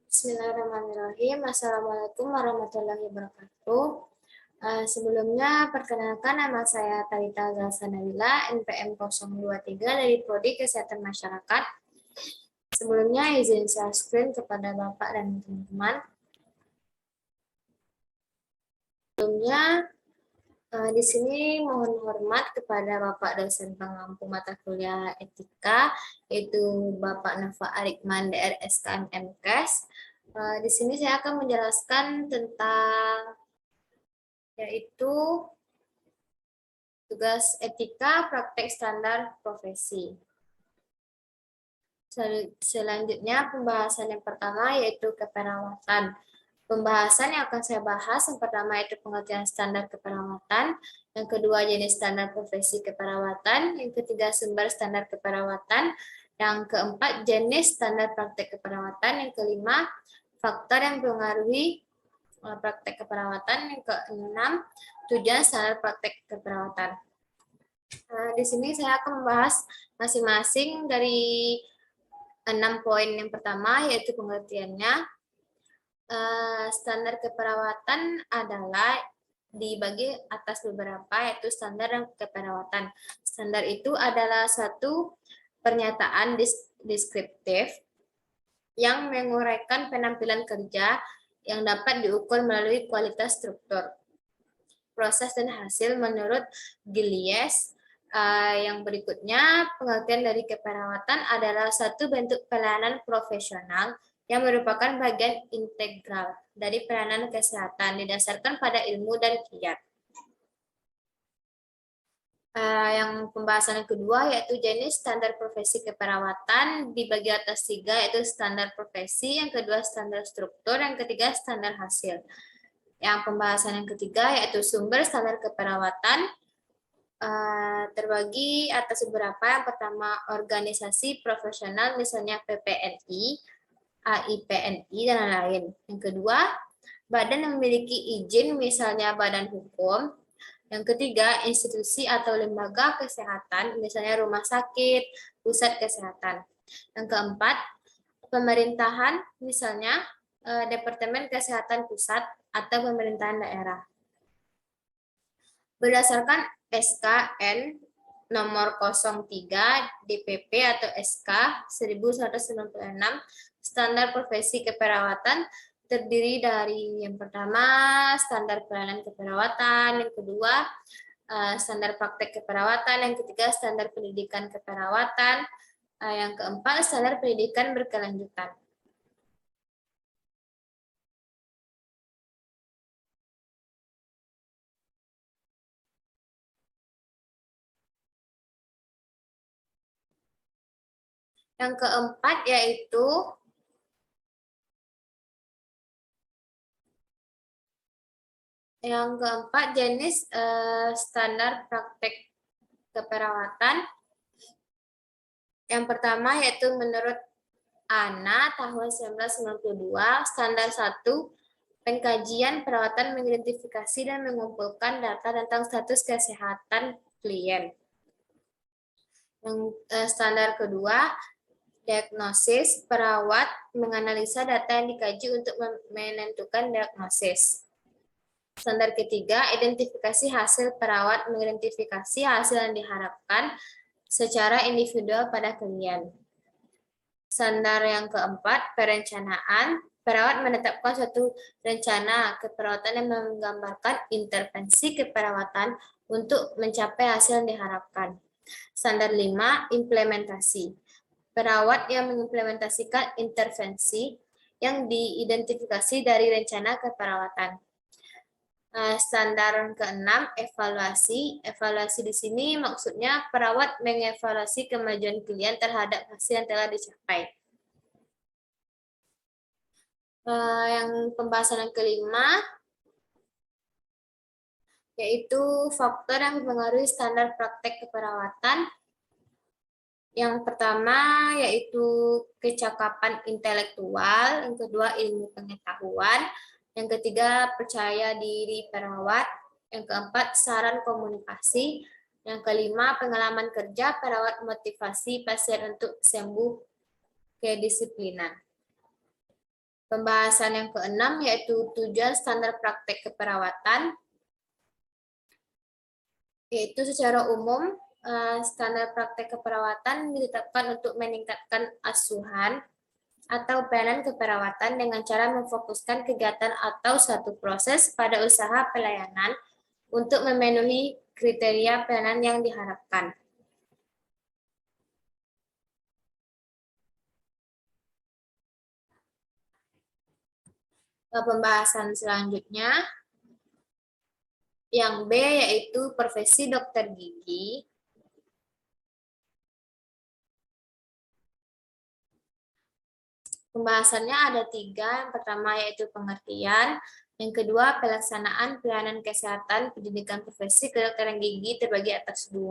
Bismillahirrahmanirrahim. Assalamualaikum warahmatullahi wabarakatuh. Sebelumnya, perkenalkan nama saya Talita Zalsanawila, NPM 023 dari Prodi Kesehatan Masyarakat. Sebelumnya, izin share screen kepada Bapak dan teman-teman. Sebelumnya, di sini mohon hormat kepada Bapak dosen pengampu mata kuliah etika, yaitu Bapak Nafa Arikman, DR SKM MKes. Di sini saya akan menjelaskan tentang yaitu tugas etika praktek standar profesi. Selanjutnya pembahasan yang pertama yaitu keperawatan. Pembahasan yang akan saya bahas yang pertama yaitu pengertian standar keperawatan, yang kedua jenis standar profesi keperawatan, yang ketiga sumber standar keperawatan, yang keempat jenis standar praktek keperawatan, yang kelima faktor yang mempengaruhi praktek keperawatan, yang keenam tujuan standar praktek keperawatan. Di sini saya akan membahas masing-masing dari 6 poin yang pertama yaitu pengertiannya. Standar keperawatan adalah dibagi atas beberapa yaitu standar dan keperawatan. Standar itu adalah suatu pernyataan deskriptif yang menguraikan penampilan kerja yang dapat diukur melalui kualitas struktur, proses dan hasil menurut Gillies. Yang berikutnya, pengertian dari keperawatan adalah satu bentuk pelayanan profesional yang merupakan bagian integral dari pelayanan kesehatan didasarkan pada ilmu dan kiat. Yang pembahasan yang kedua yaitu jenis standar profesi keperawatan dibagi atas 3 yaitu standar profesi, yang kedua standar struktur, yang ketiga standar hasil. Yang pembahasan yang ketiga yaitu sumber standar keperawatan terbagi atas beberapa. Yang pertama organisasi profesional misalnya PPNI, AIPNI dan lain-lain. Yang kedua badan yang memiliki izin misalnya badan hukum. Yang ketiga institusi atau lembaga kesehatan misalnya rumah sakit, pusat kesehatan. Yang keempat pemerintahan misalnya Departemen Kesehatan Pusat atau pemerintahan daerah. Berdasarkan SKN nomor 03 DPP atau SK 1196, standar profesi keperawatan terdiri dari yang pertama standar pelayanan keperawatan, yang kedua standar praktek keperawatan, yang ketiga standar pendidikan keperawatan, yang keempat standar pendidikan berkelanjutan. Yang keempat yaitu jenis standar praktek keperawatan. Yang pertama yaitu menurut ANA tahun 1992, standar 1, pengkajian perawatan mengidentifikasi dan mengumpulkan data tentang status kesehatan klien. Yang standar kedua, diagnosis, perawat menganalisa data yang dikaji untuk menentukan diagnosis. Standar ketiga, identifikasi hasil, perawat mengidentifikasi hasil yang diharapkan secara individual pada klien. Standar yang keempat, perencanaan, perawat menetapkan suatu rencana keperawatan yang menggambarkan intervensi keperawatan untuk mencapai hasil yang diharapkan. Standar 5, implementasi, perawat yang mengimplementasikan intervensi yang diidentifikasi dari rencana keperawatan. Standar keenam, evaluasi. Evaluasi di sini maksudnya perawat mengevaluasi kemajuan klien terhadap hasil yang telah dicapai. Yang pembahasan yang kelima yaitu faktor yang mempengaruhi standar praktek keperawatan. Yang pertama yaitu kecakapan intelektual, yang kedua ilmu pengetahuan, yang ketiga percaya diri perawat, yang keempat saran komunikasi, yang kelima pengalaman kerja perawat motivasi pasien untuk sembuh kedisiplinan. Pembahasan yang keenam yaitu tujuan standar praktek keperawatan, yaitu secara umum standar praktek keperawatan ditetapkan untuk meningkatkan asuhan atau pelayanan keperawatan dengan cara memfokuskan kegiatan atau satu proses pada usaha pelayanan untuk memenuhi kriteria pelayanan yang diharapkan. Pembahasan selanjutnya, yang B yaitu profesi dokter gigi. Pembahasannya ada 3. Yang pertama yaitu pengertian, yang kedua pelaksanaan pelayanan kesehatan pendidikan profesi kedokteran gigi terbagi atas 2.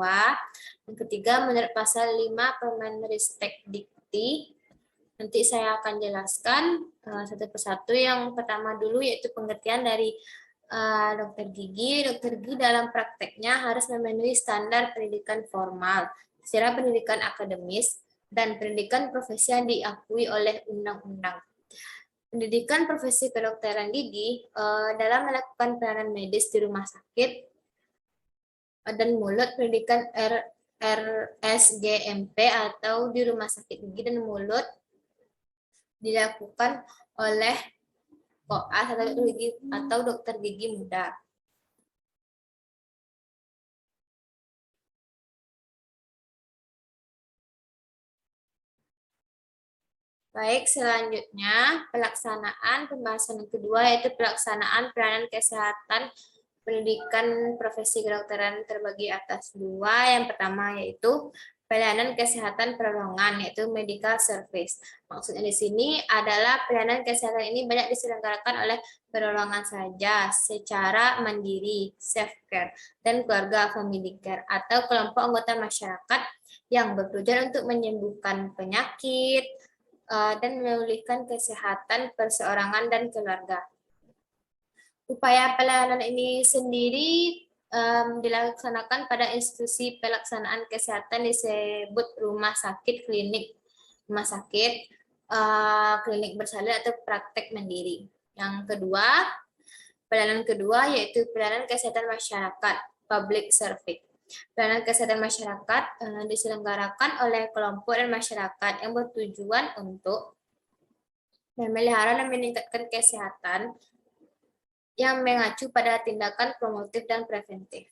Yang ketiga menurut pasal 5 Permenristek Dikti. Nanti saya akan jelaskan satu persatu. Yang pertama dulu yaitu pengertian dari dokter gigi. Dokter gigi dalam prakteknya harus memenuhi standar pendidikan formal, secara pendidikan akademis, dan pendidikan profesi yang diakui oleh undang-undang. Pendidikan profesi kedokteran gigi dalam melakukan pelayanan medis di rumah sakit dan mulut, pendidikan RSGMP atau di rumah sakit gigi dan mulut dilakukan oleh koas atau dokter gigi muda. Baik, selanjutnya pelaksanaan pembahasan yang kedua yaitu pelaksanaan pelayanan kesehatan pendidikan profesi kedokteran terbagi atas 2. Yang pertama yaitu pelayanan kesehatan perolongan yaitu medical service. Maksudnya di sini adalah pelayanan kesehatan ini banyak diselenggarakan oleh perolongan saja secara mandiri, self care, dan keluarga family care atau kelompok anggota masyarakat yang bertujuan untuk menyembuhkan penyakit, dan memulihkan kesehatan perseorangan dan keluarga. Upaya pelayanan ini sendiri dilaksanakan pada institusi pelaksanaan kesehatan disebut rumah sakit, klinik, rumah sakit, klinik bersalin atau praktek mandiri. Yang kedua, pelayanan kedua yaitu pelayanan kesehatan masyarakat, public service. Pelayanan kesehatan masyarakat diselenggarakan oleh kelompok dan masyarakat yang bertujuan untuk memelihara dan meningkatkan kesehatan yang mengacu pada tindakan promotif dan preventif.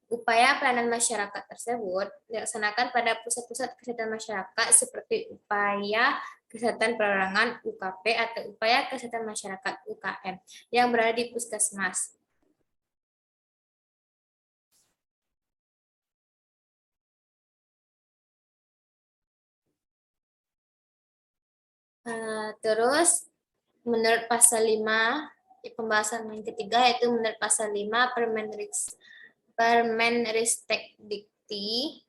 Upaya pelayanan masyarakat tersebut dilaksanakan pada pusat-pusat kesehatan masyarakat seperti upaya kesehatan perorangan UKP atau upaya kesehatan masyarakat UKM yang berada di puskesmas. Terus menurut pasal 5 pembahasan yang ketiga yaitu menurut pasal 5 Permenristek Dikti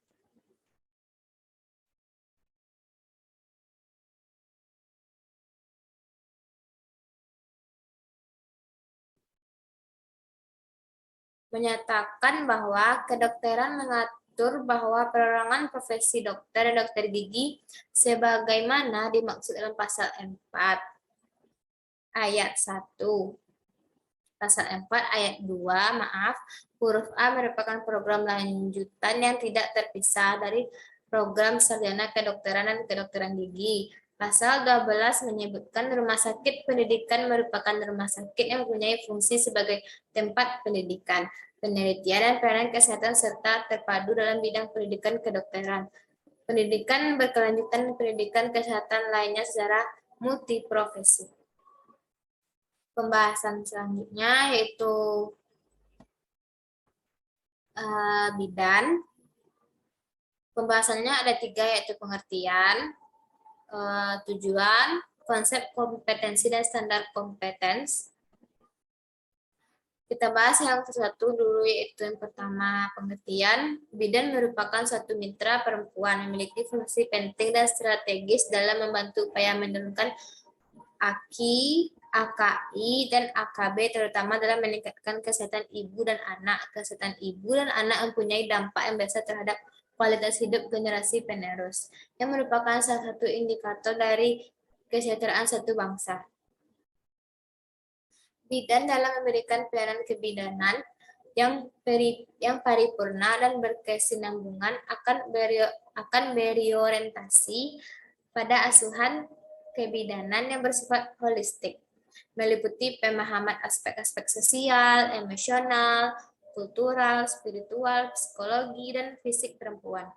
menyatakan bahwa kedokteran mengatur bahwa perorangan profesi dokter dan dokter gigi sebagaimana dimaksud dalam pasal 4 ayat 1. Pasal 4 ayat 2, huruf A merupakan program lanjutan yang tidak terpisah dari program sarjana kedokteran dan kedokteran gigi. Pasal 12 menyebutkan rumah sakit pendidikan merupakan rumah sakit yang mempunyai fungsi sebagai tempat pendidikan, penelitian, dan pelayanan kesehatan serta terpadu dalam bidang pendidikan kedokteran, pendidikan berkelanjutan, dan pendidikan kesehatan lainnya secara multiprofesi. Pembahasan selanjutnya yaitu bidan. Pembahasannya ada 3 yaitu pengertian, tujuan, konsep kompetensi dan standar kompetens. Kita bahas yang satu dulu yaitu yang pertama pengertian. Bidan merupakan suatu mitra perempuan yang memiliki fungsi penting dan strategis dalam membantu upaya menurunkan AKI, AKI, dan AKB terutama dalam meningkatkan kesehatan ibu dan anak. Kesehatan ibu dan anak mempunyai dampak yang besar terhadap kualitas hidup generasi penerus, yang merupakan salah satu indikator dari kesejahteraan satu bangsa. Bidan dalam memberikan pelayanan kebidanan yang paripurna dan berkesinambungan akan berorientasi pada asuhan kebidanan yang bersifat holistik, meliputi pemahaman aspek-aspek sosial, emosional, kultural, spiritual, psikologi, dan fisik perempuan.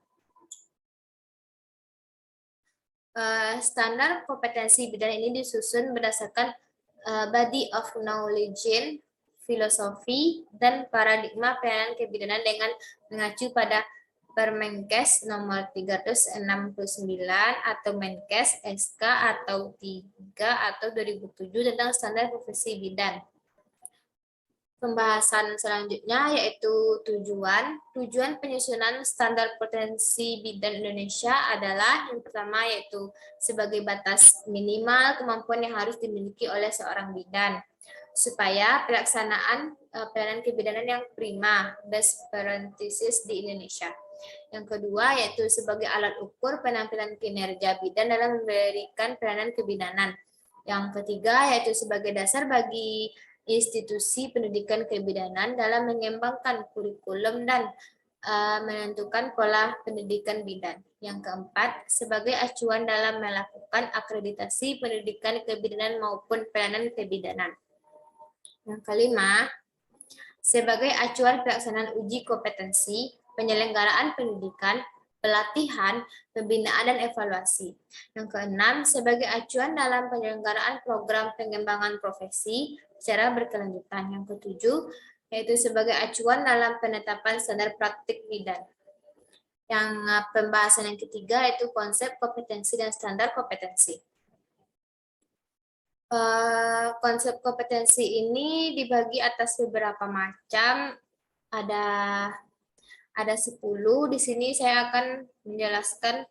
Standar kompetensi bidan ini disusun berdasarkan body of knowledge, filosofi, dan paradigma pelayanan kebidanan dengan mengacu pada Permenkes nomor 369 atau Menkes SK atau 3 atau 2007 tentang standar profesi bidan. Pembahasan selanjutnya yaitu tujuan. Tujuan penyusunan standar potensi bidan Indonesia adalah yang pertama yaitu sebagai batas minimal kemampuan yang harus dimiliki oleh seorang bidan supaya pelaksanaan pelayanan kebidanan yang prima, best practices di Indonesia. Yang kedua yaitu sebagai alat ukur penampilan kinerja bidan dalam memberikan pelayanan kebidanan. Yang ketiga yaitu sebagai dasar bagi institusi pendidikan kebidanan dalam mengembangkan kurikulum dan menentukan pola pendidikan bidan. Yang keempat, sebagai acuan dalam melakukan akreditasi pendidikan kebidanan maupun pelayanan kebidanan. Yang kelima, sebagai acuan pelaksanaan uji kompetensi, penyelenggaraan pendidikan, pelatihan, pembinaan, dan evaluasi. Yang keenam, sebagai acuan dalam penyelenggaraan program pengembangan profesi secara berkelanjutan. Yang ketujuh, yaitu sebagai acuan dalam penetapan standar praktik bidan. Yang pembahasan yang ketiga yaitu konsep kompetensi dan standar kompetensi. Konsep kompetensi ini dibagi atas beberapa macam, ada 10. Di sini saya akan menjelaskan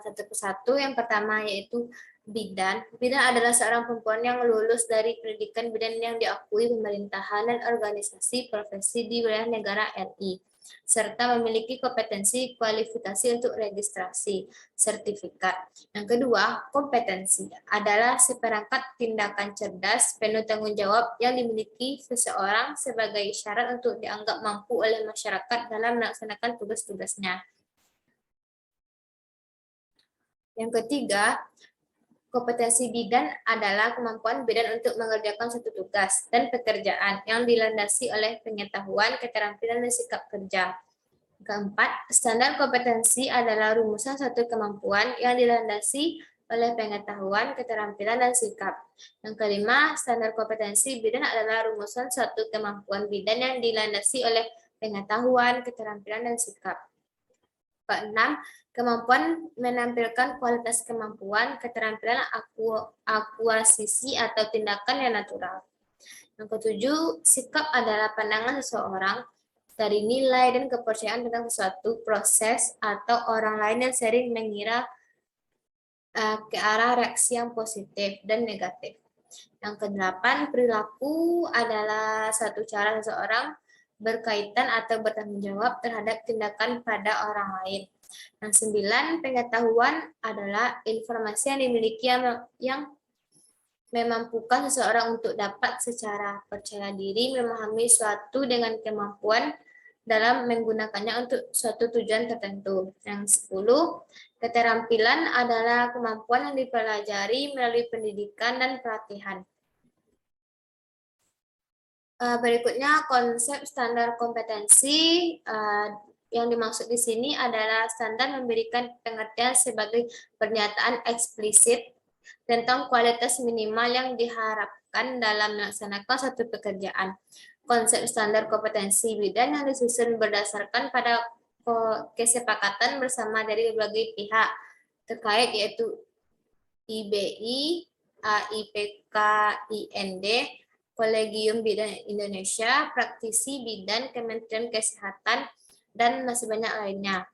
satu persatu. Yang pertama yaitu bidan. Bidan adalah seorang perempuan yang lulus dari pendidikan bidan yang diakui pemerintahan dan organisasi profesi di wilayah negara RI, serta memiliki kompetensi kualifikasi untuk registrasi sertifikat. Yang kedua, kompetensi adalah seperangkat tindakan cerdas penuh tanggung jawab yang dimiliki seseorang sebagai syarat untuk dianggap mampu oleh masyarakat dalam melaksanakan tugas-tugasnya. Yang ketiga, kompetensi bidan adalah kemampuan bidan untuk mengerjakan suatu tugas dan pekerjaan yang dilandasi oleh pengetahuan, keterampilan, dan sikap kerja. Keempat, standar kompetensi adalah rumusan suatu kemampuan yang dilandasi oleh pengetahuan, keterampilan, dan sikap. Yang kelima, standar kompetensi bidan adalah rumusan suatu kemampuan bidan yang dilandasi oleh pengetahuan, keterampilan, dan sikap. Keenam, kemampuan menampilkan kualitas kemampuan, keterampilan, akuasisi, atau tindakan yang natural. Yang ketujuh, sikap adalah pandangan seseorang dari nilai dan kepercayaan tentang sesuatu, proses, atau orang lain yang sering mengira ke arah reaksi yang positif dan negatif. Yang kedelapan, perilaku adalah satu cara seseorang berkaitan atau bertanggung jawab terhadap tindakan pada orang lain. Yang sembilan, pengetahuan adalah informasi yang dimiliki yang memampukan seseorang untuk dapat secara percaya diri memahami suatu dengan kemampuan dalam menggunakannya untuk suatu tujuan tertentu. Yang 10, keterampilan adalah kemampuan yang dipelajari melalui pendidikan dan pelatihan. Berikutnya konsep standar kompetensi. Yang dimaksud di sini adalah standar memberikan pengertian sebagai pernyataan eksplisit tentang kualitas minimal yang diharapkan dalam melaksanakan suatu pekerjaan. Konsep standar kompetensi bidan yang disusun berdasarkan pada kesepakatan bersama dari berbagai pihak terkait yaitu IBI, AIPK, IND, Kolegium Bidan Indonesia, praktisi bidan, Kementerian Kesehatan, dan masih banyak lainnya.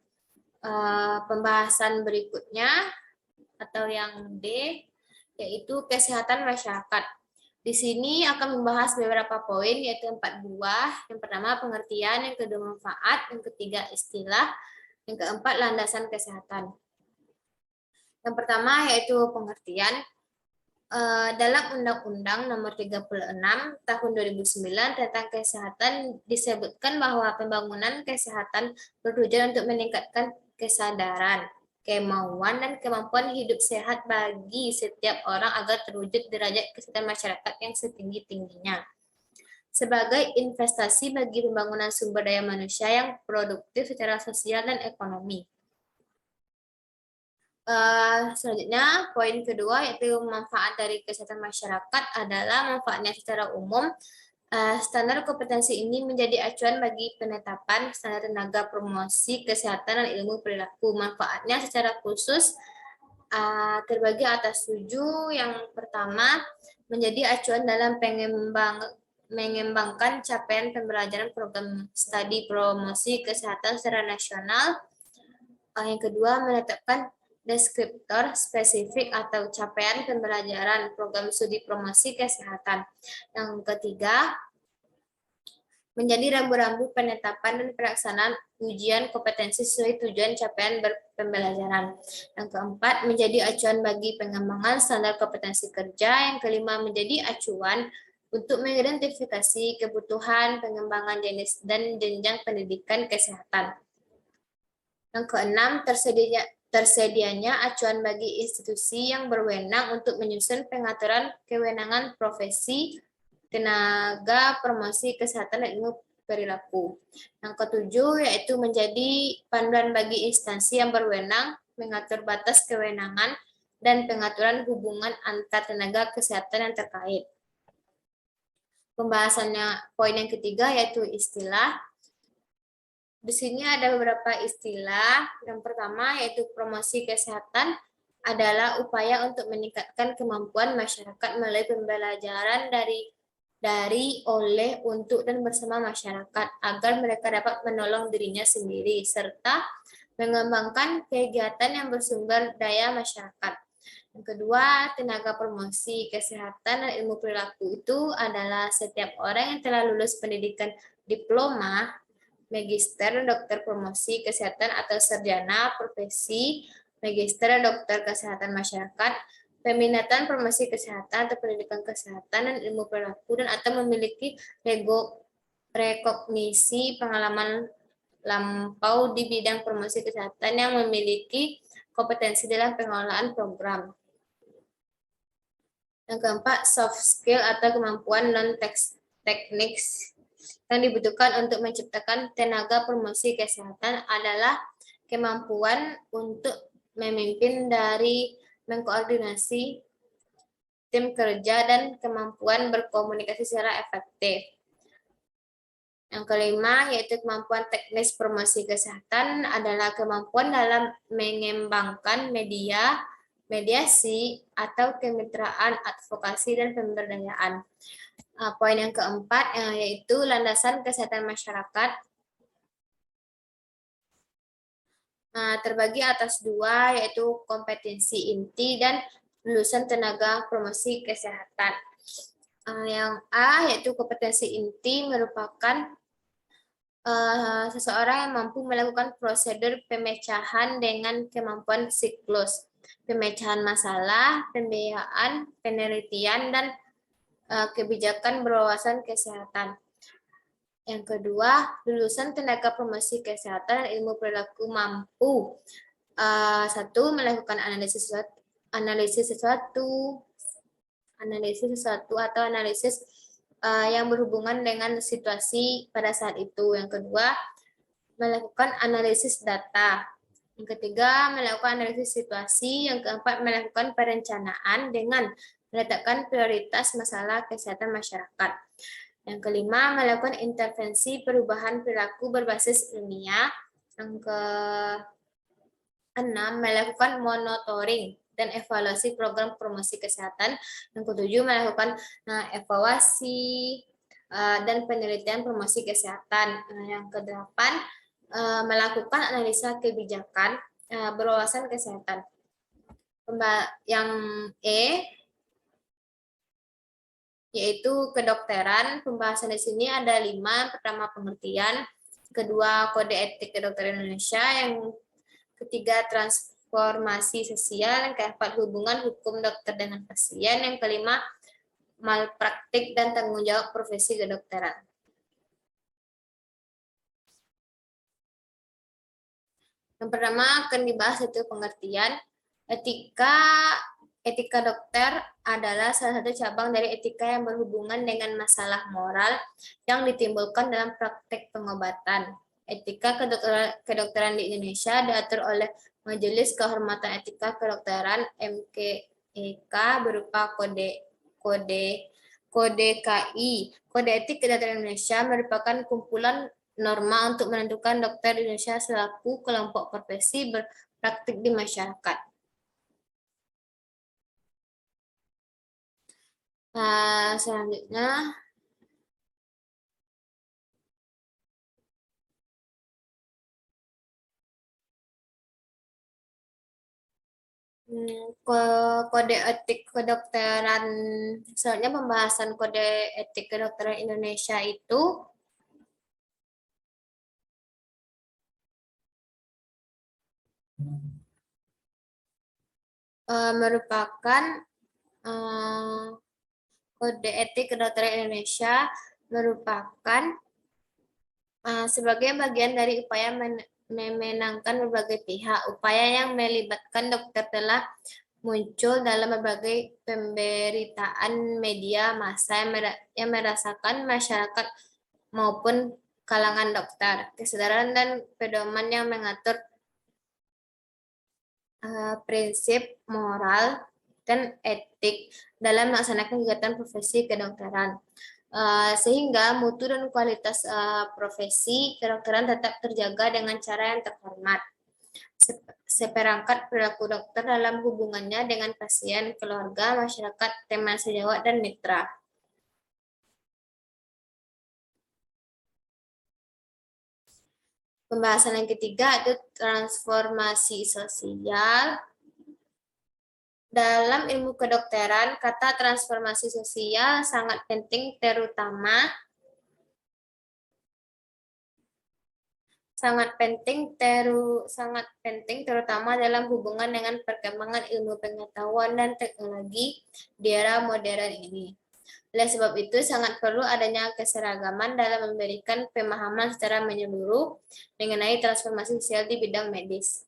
Pembahasan berikutnya atau yang D, yaitu kesehatan masyarakat. Di sini akan membahas beberapa poin, yaitu 4 buah. Yang pertama pengertian, yang kedua manfaat, yang ketiga istilah, yang keempat landasan kesehatan. Yang pertama yaitu pengertian. Dalam Undang-Undang Nomor 36 Tahun 2009 tentang Kesehatan disebutkan bahwa pembangunan kesehatan bertujuan untuk meningkatkan kesadaran, kemauan, dan kemampuan hidup sehat bagi setiap orang agar terwujud derajat kesehatan masyarakat yang setinggi-tingginya. Sebagai investasi bagi pembangunan sumber daya manusia yang produktif secara sosial dan ekonomi. Selanjutnya, poin kedua yaitu manfaat dari kesehatan masyarakat adalah manfaatnya secara umum. Standar kompetensi ini menjadi acuan bagi penetapan standar tenaga promosi kesehatan dan ilmu perilaku. Manfaatnya secara khusus terbagi atas 7. Yang pertama, menjadi acuan dalam mengembangkan capaian pembelajaran program studi promosi kesehatan secara nasional. Yang kedua, menetapkan deskriptor spesifik atau capaian pembelajaran program studi promosi kesehatan. Yang ketiga, menjadi rambu-rambu penetapan dan pelaksanaan ujian kompetensi sesuai tujuan capaian pembelajaran. Yang keempat, menjadi acuan bagi pengembangan standar kompetensi kerja. Yang kelima, menjadi acuan untuk mengidentifikasi kebutuhan pengembangan jenis dan jenjang pendidikan kesehatan. Yang keenam, tersedianya acuan bagi institusi yang berwenang untuk menyusun pengaturan kewenangan profesi, tenaga promosi kesehatan dan ilmu perilaku. Yang ketujuh, yaitu menjadi panduan bagi instansi yang berwenang mengatur batas kewenangan dan pengaturan hubungan antar tenaga kesehatan yang terkait. Pembahasannya poin yang ketiga yaitu istilah. Di sini ada beberapa istilah. Yang pertama yaitu promosi kesehatan adalah upaya untuk meningkatkan kemampuan masyarakat melalui pembelajaran dari, oleh, untuk, dan bersama masyarakat agar mereka dapat menolong dirinya sendiri serta mengembangkan kegiatan yang bersumber daya masyarakat. Yang kedua, tenaga promosi kesehatan dan ilmu perilaku itu adalah setiap orang yang telah lulus pendidikan diploma, magister, dokter promosi kesehatan atau sarjana profesi, magister, dokter kesehatan masyarakat, peminatan promosi kesehatan atau pendidikan kesehatan dan ilmu perilaku, dan atau memiliki rekognisi pengalaman lampau di bidang promosi kesehatan yang memiliki kompetensi dalam pengelolaan program. Yang keempat, soft skill atau kemampuan non-teknik yang dibutuhkan untuk menciptakan tenaga promosi kesehatan adalah kemampuan untuk memimpin dari mengkoordinasi tim kerja dan kemampuan berkomunikasi secara efektif. Yang kelima, yaitu kemampuan teknis promosi kesehatan adalah kemampuan dalam mengembangkan mediasi, atau kemitraan, advokasi, dan pemberdayaan. Poin yang keempat yaitu landasan kesehatan masyarakat. Terbagi atas 2, yaitu kompetensi inti dan lulusan tenaga promosi kesehatan. Yang A yaitu kompetensi inti merupakan seseorang yang mampu melakukan prosedur pemecahan dengan kemampuan siklus, pemecahan masalah, pembiayaan, penelitian, dan kebijakan berwawasan kesehatan. Yang kedua, lulusan tenaga promosi kesehatan dan ilmu perilaku mampu satu, melakukan analisis sesuatu atau analisis yang berhubungan dengan situasi pada saat itu. Yang kedua, melakukan analisis data. Yang ketiga, melakukan analisis situasi. Yang keempat, melakukan perencanaan dengan meletakkan prioritas masalah kesehatan masyarakat. Yang kelima, melakukan intervensi perubahan perilaku berbasis ilmiah. Yang keenam, melakukan monitoring dan evaluasi program promosi kesehatan. Yang ketujuh, melakukan evaluasi dan penelitian promosi kesehatan. Yang kedelapan, melakukan analisa kebijakan berwawasan kesehatan. Yang E yaitu kedokteran. Pembahasan di sini ada 5. Pertama, pengertian. Kedua, kode etik kedokteran Indonesia. Yang ketiga, transformasi sosial. Yang keempat, hubungan hukum dokter dengan pasien. Yang kelima, malpraktik dan tanggung jawab profesi kedokteran. Yang pertama akan dibahas itu pengertian. Etika dokter adalah salah satu cabang dari etika yang berhubungan dengan masalah moral yang ditimbulkan dalam praktek pengobatan. Etika kedokteran di Indonesia diatur oleh Majelis Kehormatan Etika Kedokteran (MKEK) berupa Kode KI. Kode Etik Kedokteran Indonesia merupakan kumpulan norma untuk menentukan dokter di Indonesia selaku kelompok profesi berpraktik di masyarakat. Selanjutnya, kode etik kedokteran. Selanjutnya pembahasan kode etik kedokteran Indonesia itu merupakan kode etik kedokteran Indonesia merupakan sebagai bagian dari upaya memenangkan berbagai pihak. Upaya yang melibatkan dokter telah muncul dalam berbagai pemberitaan media massa yang merasakan masyarakat maupun kalangan dokter. Kesadaran dan pedoman yang mengatur prinsip moral dan etik dalam melaksanakan kegiatan profesi kedokteran. Sehingga mutu dan kualitas profesi kedokteran tetap terjaga dengan cara yang terhormat. Seperangkat perilaku dokter dalam hubungannya dengan pasien, keluarga, masyarakat, teman sejawat, dan mitra. Pembahasan yang ketiga itu transformasi sosial. Dalam ilmu kedokteran, kata transformasi sosial sangat penting terutama dalam hubungan dengan perkembangan ilmu pengetahuan dan teknologi di era modern ini. Oleh sebab itu, sangat perlu adanya keseragaman dalam memberikan pemahaman secara menyeluruh mengenai transformasi sosial di bidang medis.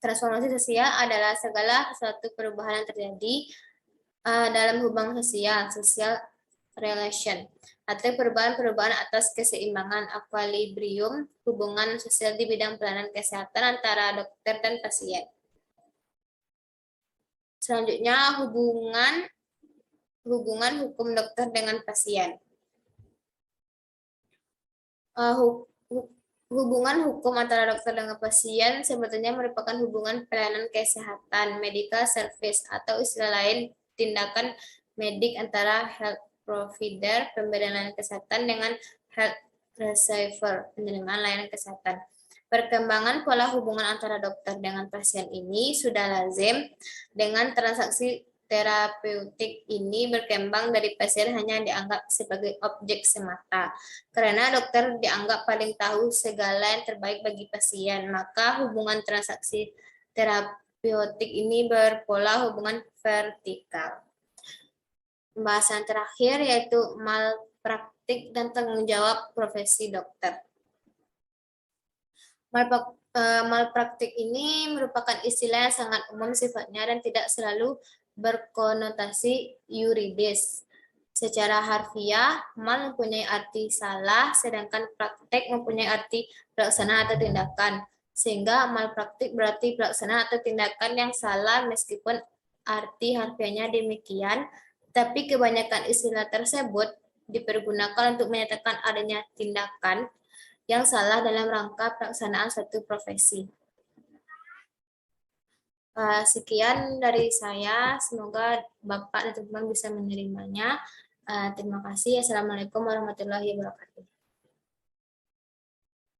Transformasi sosial adalah segala suatu perubahan yang terjadi dalam hubungan social relation, atau perubahan-perubahan atas keseimbangan equilibrium hubungan sosial di bidang pelayanan kesehatan antara dokter dan pasien. Selanjutnya, hubungan hukum dokter dengan pasien. Hubungan hukum antara dokter dengan pasien sebetulnya merupakan hubungan pelayanan kesehatan, medical service, atau istilah lain tindakan medik antara health provider, pemberi layanan kesehatan, dengan health receiver, penerima layanan kesehatan. Perkembangan pola hubungan antara dokter dengan pasien ini sudah lazim dengan transaksi terapeutik ini berkembang dari pasien hanya dianggap sebagai objek semata. Karena dokter dianggap paling tahu segala yang terbaik bagi pasien, maka hubungan transaksi terapeutik ini berpola hubungan vertikal. Pembahasan terakhir yaitu malpraktik dan tanggung jawab profesi dokter. Malpraktik ini merupakan istilah yang sangat umum sifatnya dan tidak selalu berkonotasi yuridis. Secara harfiah, mal mempunyai arti salah, sedangkan praktek mempunyai arti pelaksanaan atau tindakan. Sehingga malpraktik berarti pelaksanaan atau tindakan yang salah meskipun arti harfiahnya demikian, tapi kebanyakan istilah tersebut dipergunakan untuk menyatakan adanya tindakan yang salah dalam rangka pelaksanaan suatu profesi. Sekian dari saya, semoga Bapak dan teman-teman bisa menerimanya. Terima kasih. Assalamualaikum warahmatullahi wabarakatuh.